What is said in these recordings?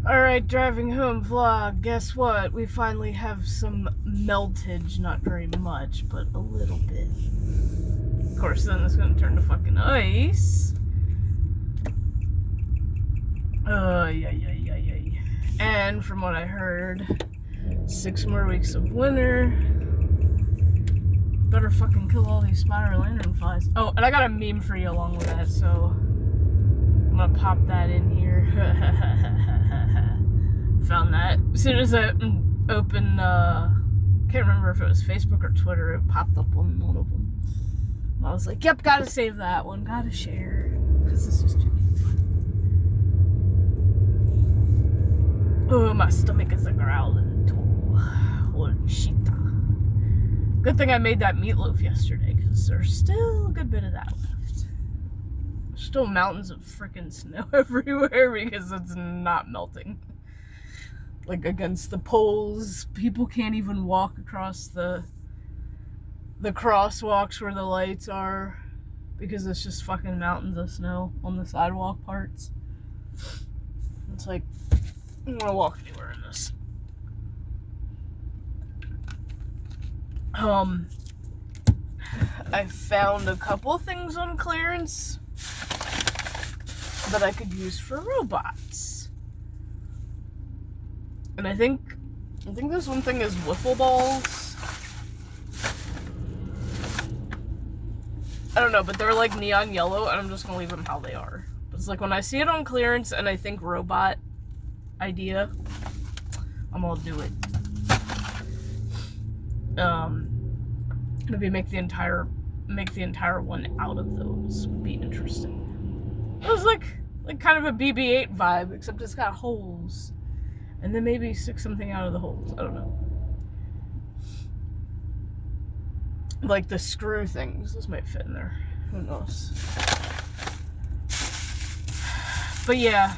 Alright, driving home vlog. Guess what? We finally have some meltage. Not very much, but a little bit. Of course, then it's gonna turn to fucking ice. Yeah. And from what I heard, 6 more weeks of winter. Better fucking kill all these spider lantern flies. Oh, and I got a meme for you along with that, so I'm gonna pop that in here. Found that as soon as I opened, can't remember if it was Facebook or Twitter, it popped up on one of them. And I was like, yep, gotta save that one, gotta share, because this is too fun. Oh, my stomach is a growling tool. Holy shit. Good thing I made that meatloaf yesterday, because there's still a good bit of that left. There's still mountains of freaking snow everywhere because it's not melting. Like against the poles, people can't even walk across the crosswalks where the lights are because it's just fucking mountains of snow on the sidewalk parts. It's like, I don't want to walk anywhere in this. I found a couple things on clearance that I could use for robots. And I think this one thing is wiffle balls. I don't know, but they're like neon yellow, and I'm just gonna leave them how they are. But it's like when I see it on clearance and I think robot idea, I'm gonna do it. Maybe make the entire one out of those would be interesting. It was like kind of a BB-8 vibe, except it's got holes. And then maybe stick something out of the holes. I don't know. Like the screw things. This might fit in there. Who knows? But yeah.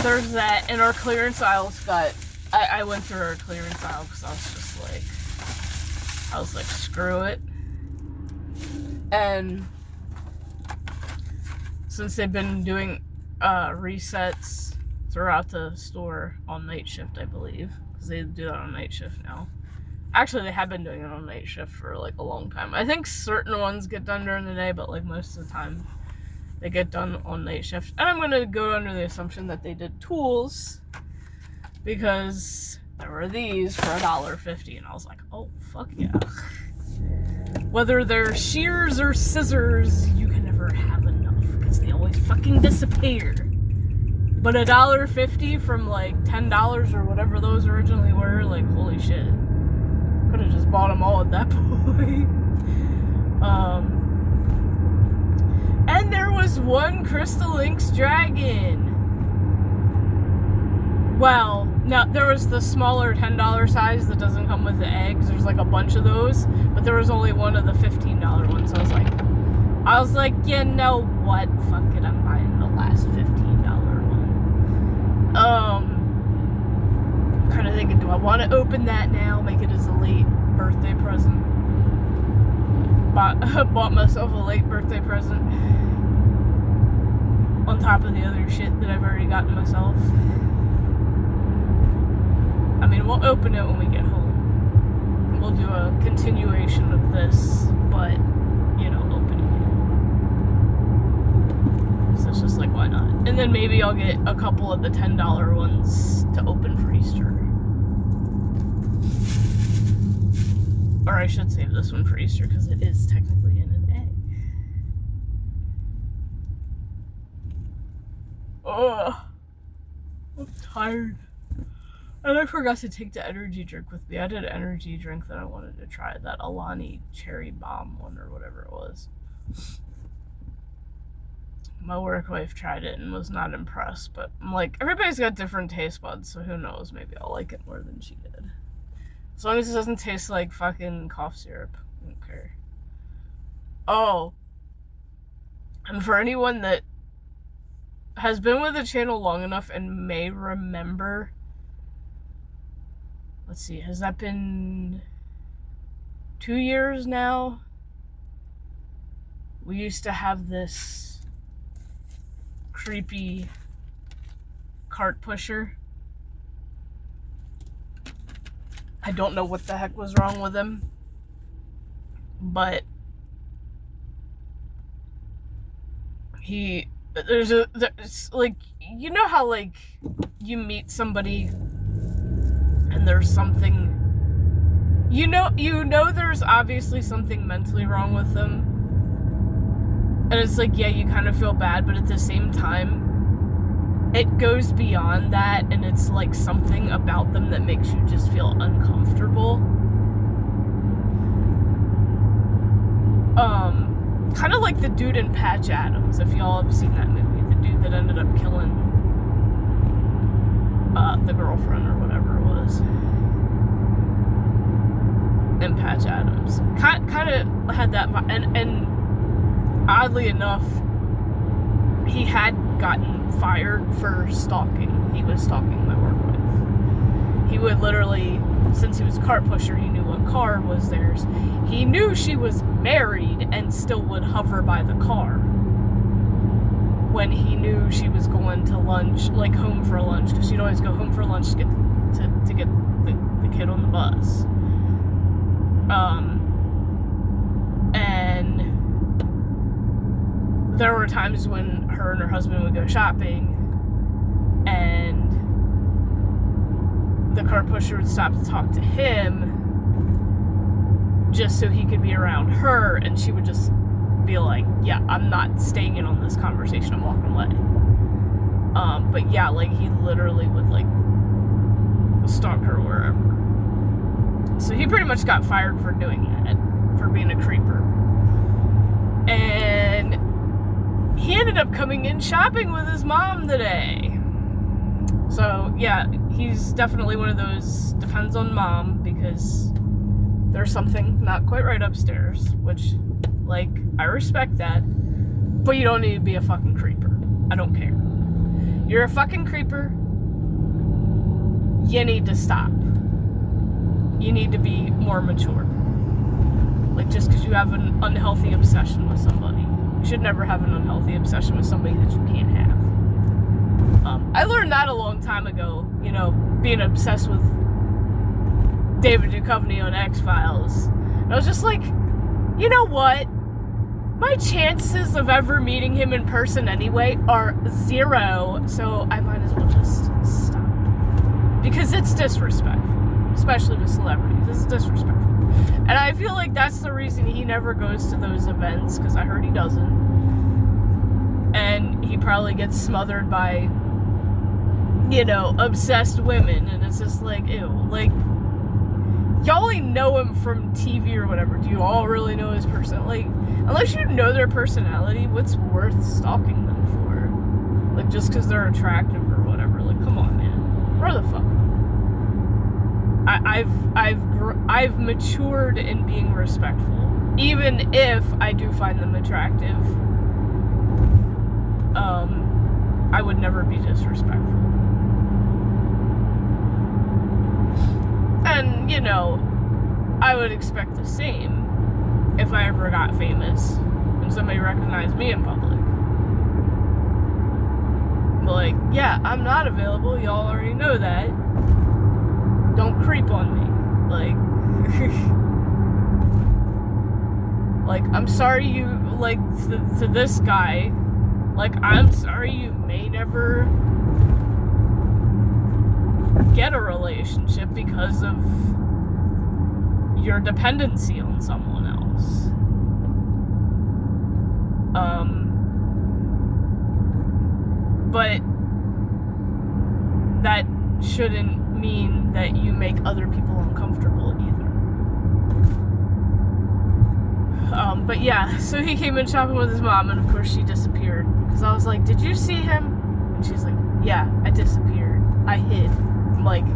There's that. And our clearance aisle's got... I went through our clearance aisle because I was like, screw it. And since they've been doing resets throughout the store on night shift, I believe, because they do that on night shift now. Actually, they have been doing it on night shift for like a long time. I think certain ones get done during the day, but like most of the time they get done on night shift. And I'm gonna go under the assumption that they did tools because there were these for $1.50, and I was like, oh fuck yeah. Whether they're shears or scissors, you can never have enough because they always fucking disappear. But $1.50 from like $10 or whatever those originally were, like holy shit. Could have just bought them all at that point. And there was one Crystal Lynx dragon. Well, now there was the smaller $10 size that doesn't come with the eggs. There's like a bunch of those, but there was only one of the $15 ones. So I was like, you know what? Fuck it, I'm buying the last $15 one. Kind of thinking, do I want to open that now? Make it as a late birthday present. Bought myself a late birthday present on top of the other shit that I've already gotten myself. I mean, we'll open it when we get home. We'll do a continuation of this, but, you know, opening it. So it's just like, why not? And then maybe I'll get a couple of the $10 ones to open for Easter. Or I should save this one for Easter, because it is technically in an egg. Ugh. I'm tired. And I forgot to take the energy drink with me. I did an energy drink that I wanted to try. That Alani Cherry Bomb one or whatever it was. My work wife tried it and was not impressed. But I'm like, everybody's got different taste buds. So who knows? Maybe I'll like it more than she did. As long as it doesn't taste like fucking cough syrup. I don't care. Oh. And for anyone that has been with the channel long enough and may remember... Let's see, has that been 2 years now? We used to have this creepy cart pusher. I don't know what the heck was wrong with him, but there's like, you know how like you meet somebody and there's something, you know there's obviously something mentally wrong with them, and it's like, yeah, you kind of feel bad, but at the same time it goes beyond that, and it's like something about them that makes you just feel uncomfortable. Kind of like the dude in Patch Adams, if y'all have seen that movie, the dude that ended up killing the girlfriend or whatever it was in Patch Adams. Kind of had that, and oddly enough, he had gotten fired for stalking. He was stalking my work wife. He would literally, since he was a cart pusher, he knew what car was theirs. He knew she was married and still would hover by the car when he knew she was going to lunch, like home for lunch, because she'd always go home for lunch to get the kid on the bus. And there were times when her and her husband would go shopping, and the car pusher would stop to talk to him just so he could be around her, and she would just be like, yeah, I'm not staying in on this conversation, I'm walking away. But yeah, like, he literally would like stalk her wherever. So he pretty much got fired for doing that, for being a creeper. And he ended up coming in shopping with his mom today. So yeah, he's definitely one of those, depends on mom, because there's something not quite right upstairs, which, like, I respect that, but you don't need to be a fucking creeper. I don't care. You're a fucking creeper. You need to stop. You need to be more mature. Like, just because you have an unhealthy obsession with somebody, you should never have an unhealthy obsession with somebody that you can't have. I learned that a long time ago, you know, being obsessed with David Duchovny on X-Files. And I was just like, you know what? My chances of ever meeting him in person anyway are 0, so I might as well just stop. Because it's disrespectful, especially with celebrities. It's disrespectful. And I feel like that's the reason he never goes to those events, because I heard he doesn't. And he probably gets smothered by, you know, obsessed women, and it's just like, ew. Like, y'all only know him from TV or whatever. Do you all really know his personality? Like, unless you know their personality, what's worth stalking them for? Like, just because they're attractive or whatever. Like, come on, man. Grow the fuck up. I've matured in being respectful, even if I do find them attractive. I would never be disrespectful. And, you know, I would expect the same if I ever got famous and somebody recognized me in public. Like, yeah, I'm not available, y'all already know that. Don't creep on me. Like, I'm sorry you, like, to this guy, like, I'm sorry you may never get a relationship because of your dependency on someone else. But that shouldn't mean that you make other people uncomfortable either. But yeah, so he came in shopping with his mom, and of course she disappeared. Because I was like, did you see him? And she's like, yeah, I disappeared. I hid. I'm like,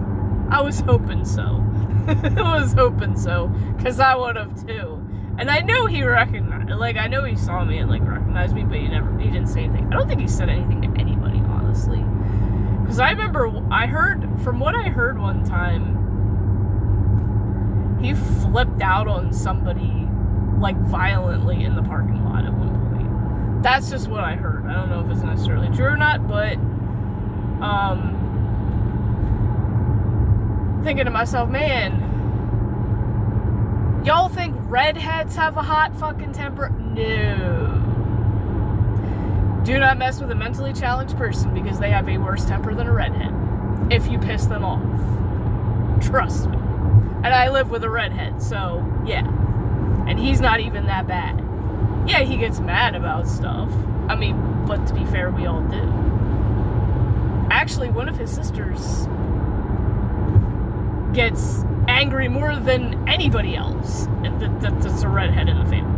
I was hoping so. I was hoping so. Because I would have too. And I know he recognized, like, I know he saw me and, like, recognized me, but he didn't say anything. I don't think he said anything to anybody, honestly. Because I remember, from what I heard one time, he flipped out on somebody, like, violently in the parking lot at one point. That's just what I heard. I don't know if it's necessarily true or not, but thinking to myself, man, y'all think redheads have a hot fucking temper? No. Do not mess with a mentally challenged person because they have a worse temper than a redhead if you piss them off. Trust me. And I live with a redhead, so yeah. And he's not even that bad. Yeah, he gets mad about stuff. I mean, but to be fair, we all do. Actually, one of his sisters gets angry more than anybody else. And that's a redhead in the family.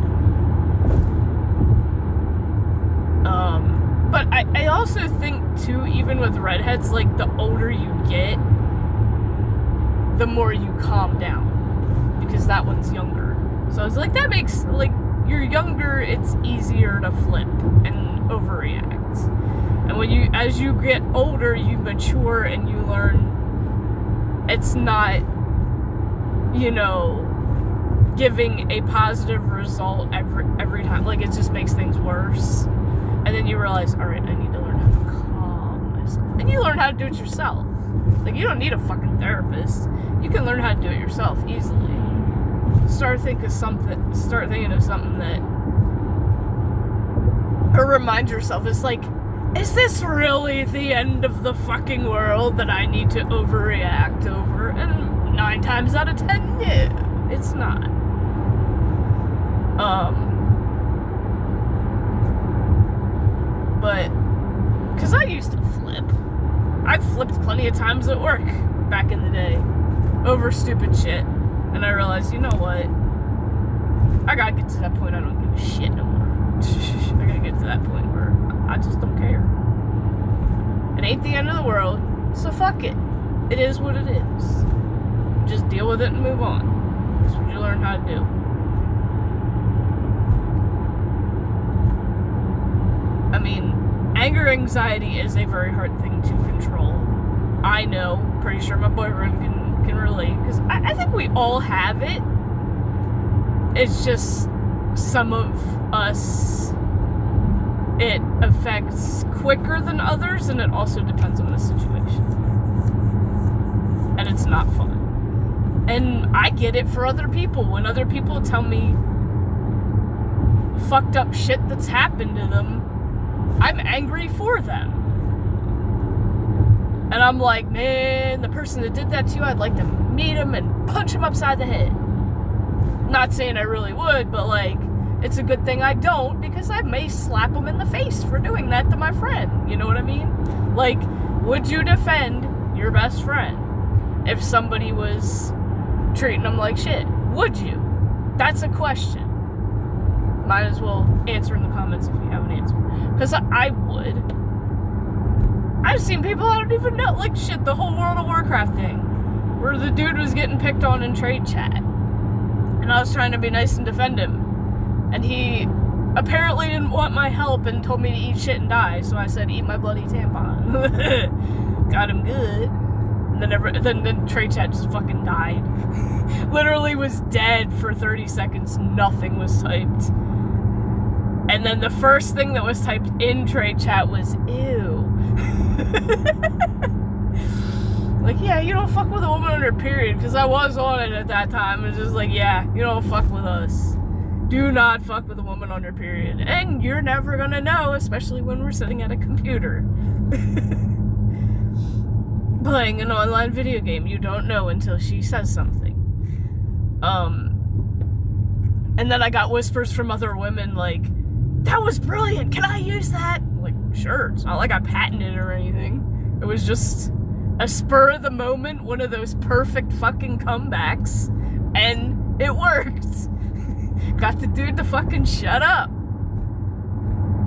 But I also think, too, even with redheads, like, the older you get, the more you calm down. Because that one's younger. So it's like, that makes, like, you're younger, it's easier to flip and overreact. And as you get older, you mature and you learn it's not, giving a positive result every time. Like, it just makes things worse. And then you realize, alright, I need to learn how to calm myself. And you learn how to do it yourself. Like, you don't need a fucking therapist. You can learn how to do it yourself easily. Start thinking of something that, or remind yourself, it's like, is this really the end of the fucking world that I need to overreact over? And 9 times out of 10, no, it's not. But, because I used to flip. I've flipped plenty of times at work back in the day over stupid shit. And I realized, you know what? I gotta get to that point I don't give a shit no more. I gotta get to that point where I just don't care. It ain't the end of the world, so fuck it. It is what it is. Just deal with it and move on. That's what you learn how to do. I mean, anger anxiety is a very hard thing to control. I know, pretty sure my boyfriend can relate, because I think we all have it. It's just some of us, it affects quicker than others, and it also depends on the situation. And it's not fun. And I get it for other people. When other people tell me fucked up shit that's happened to them, I'm angry for them. And I'm like, man, the person that did that to you, I'd like to meet him and punch him upside the head. Not saying I really would, but like, it's a good thing I don't, because I may slap him in the face for doing that to my friend. You know what I mean? Like, would you defend your best friend if somebody was treating them like shit? Would you? That's a question. Might as well answer in the comments if you have an answer. Because I would. I've seen people I don't even know, like shit, the whole World of Warcraft thing, where the dude was getting picked on in trade chat, and I was trying to be nice and defend him, and he apparently didn't want my help and told me to eat shit and die, so I said, eat my bloody tampon. Got him good. And then trade chat just fucking died. Literally was dead for 30 seconds, nothing was typed. And then the first thing that was typed in trade chat was, ew. Like, yeah, you don't fuck with a woman on her period, because I was on it at that time. It's just like, yeah, you don't fuck with us. Do not fuck with a woman on her period. And you're never gonna know, especially when we're sitting at a computer. Playing an online video game, you don't know until she says something. And then I got whispers from other women like, that was brilliant, can I use that? I'm like, sure, it's not like I patented it or anything. It was just a spur of the moment, one of those perfect fucking comebacks, and it worked. Got the dude to fucking shut up.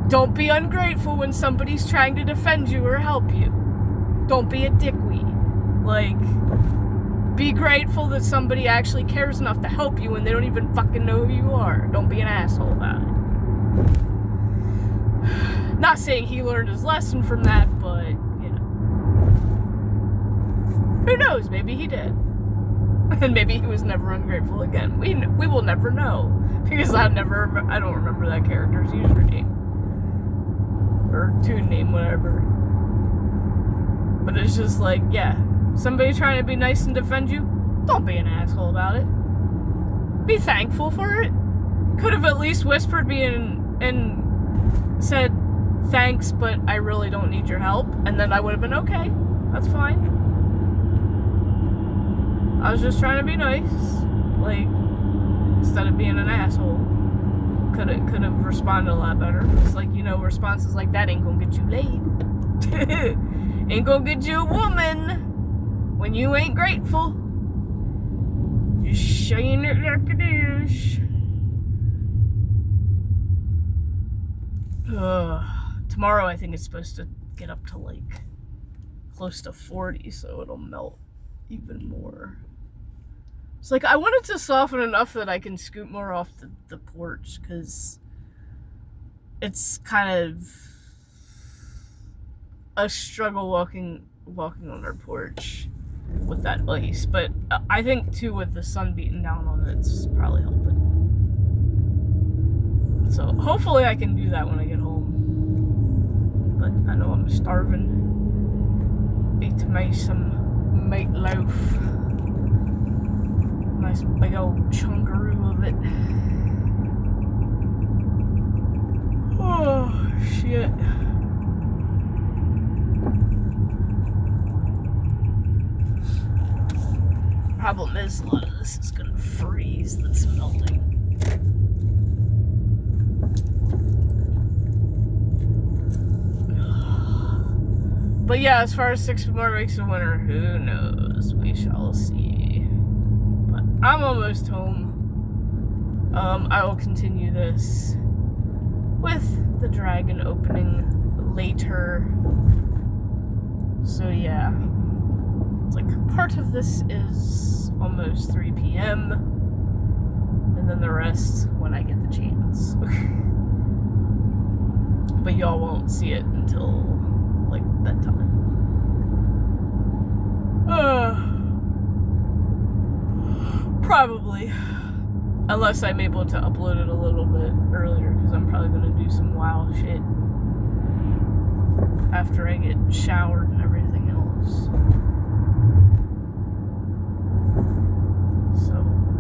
Don't be ungrateful when somebody's trying to defend you or help you. Don't be a dickweed. Like, be grateful that somebody actually cares enough to help you when they don't even fucking know who you are. Don't be an asshole about it. Not saying he learned his lesson from that, but, you know. Who knows? Maybe he did. And maybe he was never ungrateful again. We will never know. Because I don't remember that character's username. or toon name, whatever. But it's just like, yeah, somebody trying to be nice and defend you, don't be an asshole about it. Be thankful for it. Could have at least whispered me and said, thanks, but I really don't need your help. And then I would have been okay. That's fine. I was just trying to be nice. Like, instead of being an asshole. Could have responded a lot better. It's like, responses like that ain't gonna get you laid. Ain't gonna get you a woman when you ain't grateful. Just saying it like it is. Tomorrow I think it's supposed to get up to like close to 40, so it'll melt even more. It's like I want it to soften enough that I can scoot more off the porch, because it's kind of a struggle walking on our porch with that ice. But I think too, with the sun beating down on it, it's probably helping. So hopefully I can do that when I get home. But I know I'm starving. Eat me some meatloaf. Nice big old chunkaroo of it. Oh, shit. Problem is, a lot of this is gonna freeze that's melting. But yeah, as far as 6 more weeks of winter, who knows? We shall see. But I'm almost home. I will continue this with the dragon opening later. So yeah. It's like part of this is almost 3 p.m. and then the rest when I get the chance. But y'all won't see it until like bedtime. Probably. Unless I'm able to upload it a little bit earlier, because I'm probably going to do some wild shit after I get showered and everything else. So,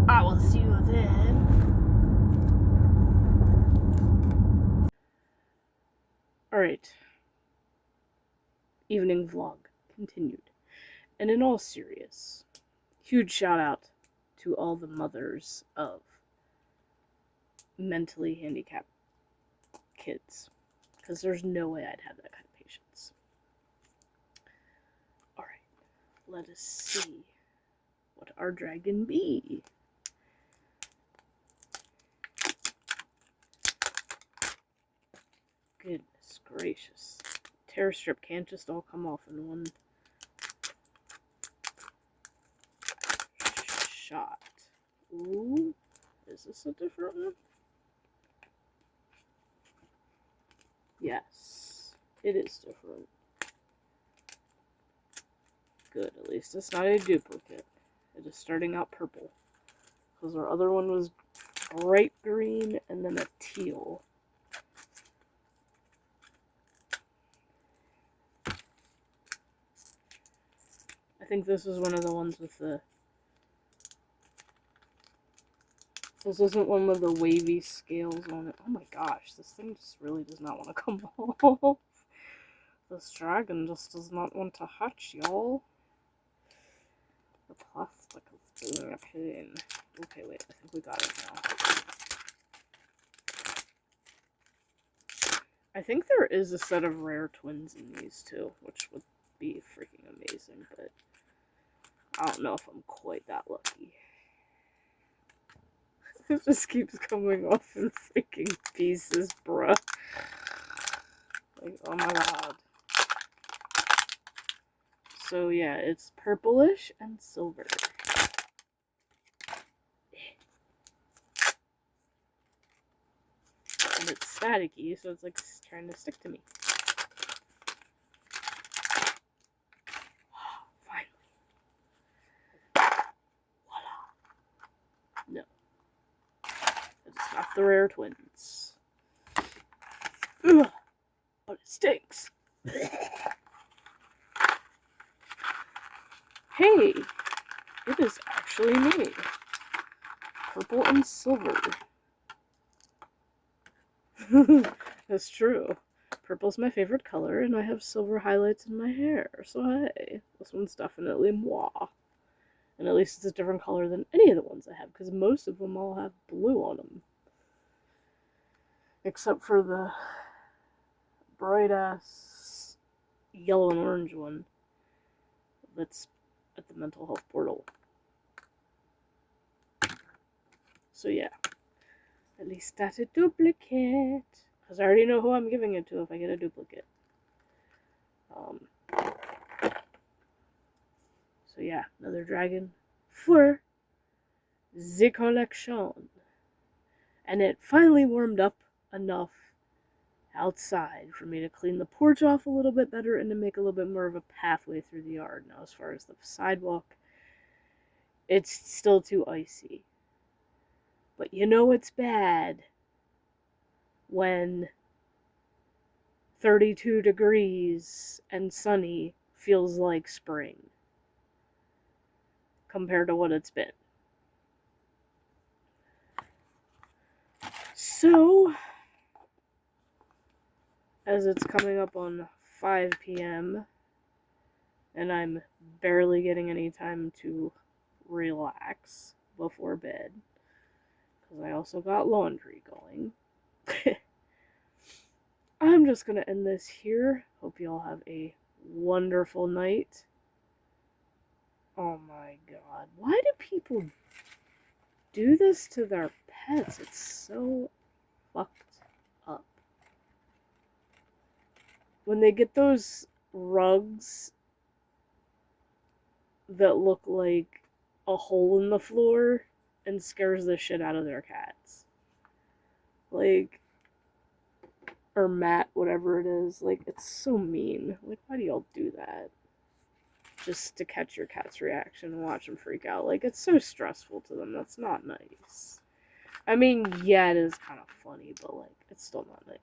I will see you then. Alright. Evening vlog continued. And in all serious, huge shout out to all the mothers of mentally handicapped kids, because there's no way I'd have that kind of patience. Alright, let us see what our dragon be. Goodness gracious. Tear strip can't just all come off in one shot. Ooh, is this a different one? Yes, it is different. Good, at least it's not a duplicate. It is starting out purple. Because our other one was bright green and then a teal. I think this is one of the ones with the... This isn't one with the wavy scales on it. Oh my gosh, this thing just really does not want to come off. This dragon just does not want to hatch, y'all. The plastic is being a pain. Okay, wait, I think we got it now. I think there is a set of rare twins in these too, which would be freaking amazing, but I don't know if I'm quite that lucky. It just keeps coming off in freaking pieces, bruh. Like, oh my god. So yeah, it's purplish and silver. And it's staticky, so it's like trying to stick to me. Finally. Voila. No. It's not the rare twins. Ugh. But it's stinks. Hey, it is actually me. Purple and silver. That's true. Purple's my favorite color, and I have silver highlights in my hair, so hey, this one's definitely moi. And at least it's a different color than any of the ones I have, because most of them all have blue on them. Except for the bright-ass yellow and orange one that's at the mental health portal. So yeah, at least that's a duplicate. Because I already know who I'm giving it to if I get a duplicate. So yeah, another dragon for the collection. And it finally warmed up enough outside for me to clean the porch off a little bit better and to make a little bit more of a pathway through the yard. Now, as far as the sidewalk, it's still too icy. But you know it's bad when 32 degrees and sunny feels like spring compared to what it's been. So, as it's coming up on 5 p.m. and I'm barely getting any time to relax before bed, because I also got laundry going, I'm just going to end this here. Hope you all have a wonderful night. Oh my god. Why do people do this to their pets? It's so fucked up. When they get those rugs that look like a hole in the floor and scares the shit out of their cats. Like, or mat, whatever it is. Like, it's so mean. Like, why do y'all do that? Just to catch your cat's reaction and watch them freak out. Like, it's so stressful to them. That's not nice. I mean, yeah, it is kind of funny, but, like, it's still not nice.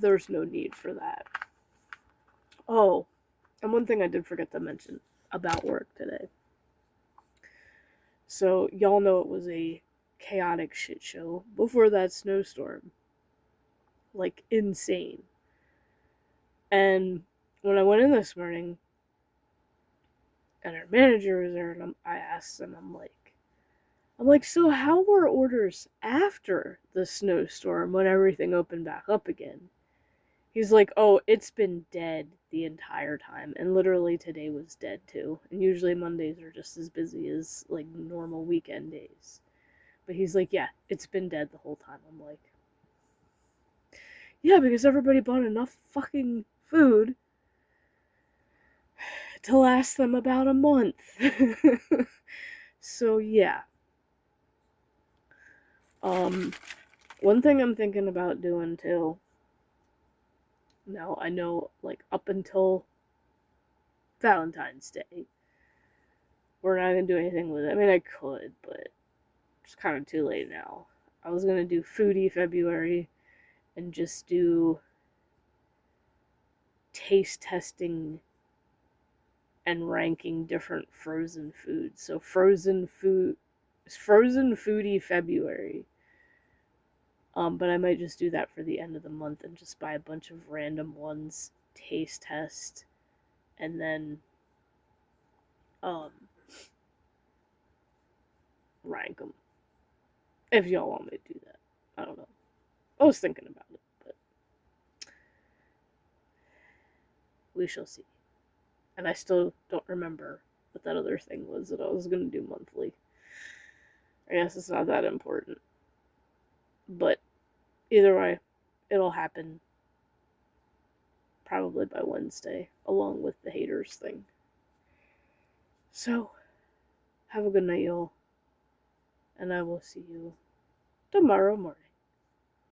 There's no need for that. Oh, and one thing I did forget to mention about work today. So, y'all know it was a chaotic shit show before that snowstorm. Like, insane. And when I went in this morning, and our manager was there, and I asked him, I'm like, so how were orders after the snowstorm when everything opened back up again? He's like, oh, it's been dead the entire time, and literally today was dead too. And usually Mondays are just as busy as, like, normal weekend days. But he's like, yeah, it's been dead the whole time. I'm like, yeah, because everybody bought enough fucking food to last them about a month. So, yeah. One thing I'm thinking about doing, too. Now, I know, like, up until Valentine's Day, we're not gonna do anything with it. I mean, I could, but it's kind of too late now. I was gonna do Foodie February and just do taste testing and ranking different frozen foods. So frozen Foodie February. But I might just do that for the end of the month and just buy a bunch of random ones, taste test, and then rank them. If y'all want me to do that. I don't know. I was thinking about it, but we shall see. And I still don't remember what that other thing was that I was going to do monthly. I guess it's not that important. But either way, it'll happen probably by Wednesday, along with the haters thing. So, have a good night, y'all. And I will see you tomorrow morning.